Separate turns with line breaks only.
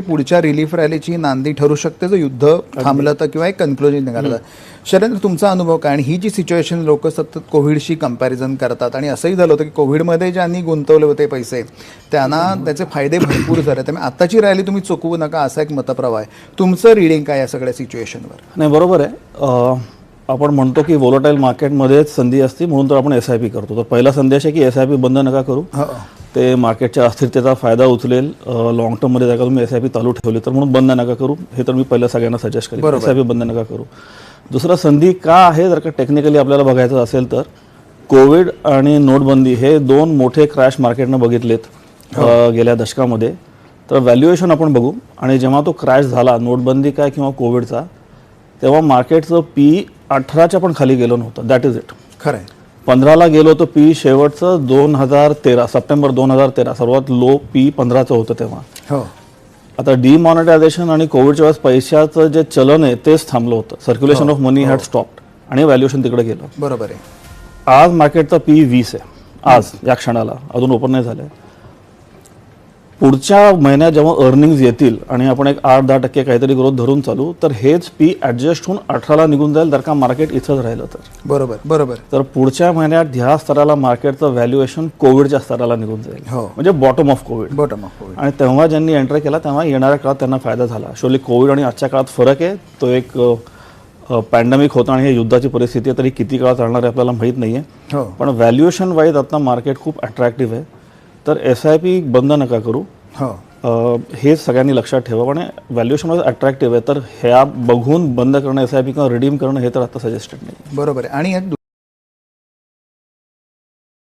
पुढच्या रिलीफ रॅलीची नांदी ठरू शकते, जो युद्ध थांबलं तर किंवा एक कन्क्लुजन निघालं. शैलेंद्र, तुमचा अनुभव काय? आणि ही जी सिच्युएशन लोक सतत कोविडशी कंपॅरिझन करतात, आणि असंही झालं होतं की कोविडमध्ये ज्यांनी गुंतवले होते पैसे त्यांना त्याचे फायदे भरपूर झाले. त्यामुळे आताची रॅली तुम्ही चुकवू नका, असा एक मतप्रवाह आहे. तुमचं रिडिंग काय या सगळ्या सिच्युएशनवर?
नाही, बरोबर आहे. आपण म्हणतो की व्होलेटाईल मार्केटमध्येच संधी असते, म्हणून तर आपण SIP करतो. तर पहिला संदेश आहे की SIP बंद नका करू. ते मार्केटच्या अस्थिरतेचा फायदा उचलेल. लॉंग टर्ममध्ये जर का तुम्ही SIP चालू ठेवली तर म्हणून बंद नका करू. हे तर मी पहिलं सगळ्यांना सजेस्ट करेन, SIP बंद नका करू. दुसरा, संधी का आहे जर का टेक्निकली आपल्याला बघायचं असेल तर कोविड आणि नोटबंदी हे दोन मोठे क्रॅश मार्केटनं बघितलेत गेल्या दशकामध्ये. तर व्हॅल्युएशन आपण बघू. आणि जेव्हा तो क्रॅश झाला, नोटबंदी काय किंवा कोविडचा, तेव्हा मार्केटचं PE 18च्या पण खाली गेलो नव्हतं. That is it.
खरं आहे.
15ला गेलो होतं PE. शेवटचं 2013 सप्टेंबर 2013 सर्वात लो PE 15चं होतं तेव्हा.
हो.
आता डिमॉनिटायझेशन आणि कोविडच्या वेळेस पैशाचं जे चलन आहे तेच थांबलं होतं. Circulation of money had stopped आणि व्हॅल्युएशन तिकडे गेलं.
बरोबर आहे.
आज मार्केटचा PE 20 आहे. आज या क्षणाला अजून ओपन नाही झालंय. पुढच्या महिन्यात जेव्हा अर्निंग्स येतील आणि आपण एक 8-10% काहीतरी ग्रोथ धरून चालू, तर हेच PE ॲडजस्ट होऊन 18ला निघून जाईल जर का मार्केट इथंच राहिलं तर.
बरोबर बरोबर.
तर पुढच्या महिन्यात ह्या स्तराला मार्केटचं व्हॅल्युएशन कोविडच्या स्तराला निघून जाईल. म्हणजे bottom of Covid.
Bottom of Covid.
आणि तेव्हा ज्यांनी एंटर केला तेव्हा येणाऱ्या काळात त्यांना फायदा झाला. ॲक्च्युअली कोविड आणि आजच्या काळात फरक आहे. तो एक पॅन्डेमिक होता आणि हे युद्धाची परिस्थिती आहे, तरी किती काळ चालणार आहे आपल्याला माहीत नाही आहे. पण व्हॅल्युएशन वाईज आता मार्केट खूप अट्रॅक्टिव्ह आहे. तर SIP बंद नका करू. हे सगळ्यांनी लक्षात ठेवा. आणि व्हॅल्युएशन वाईज अट्रॅक्टिव्ह आहे, तर ह्या बघून बंद करणं SIP किंवा रिडीम करणं हे तर आता सजेस्टेड नाही.
बरोबर आहे. आणि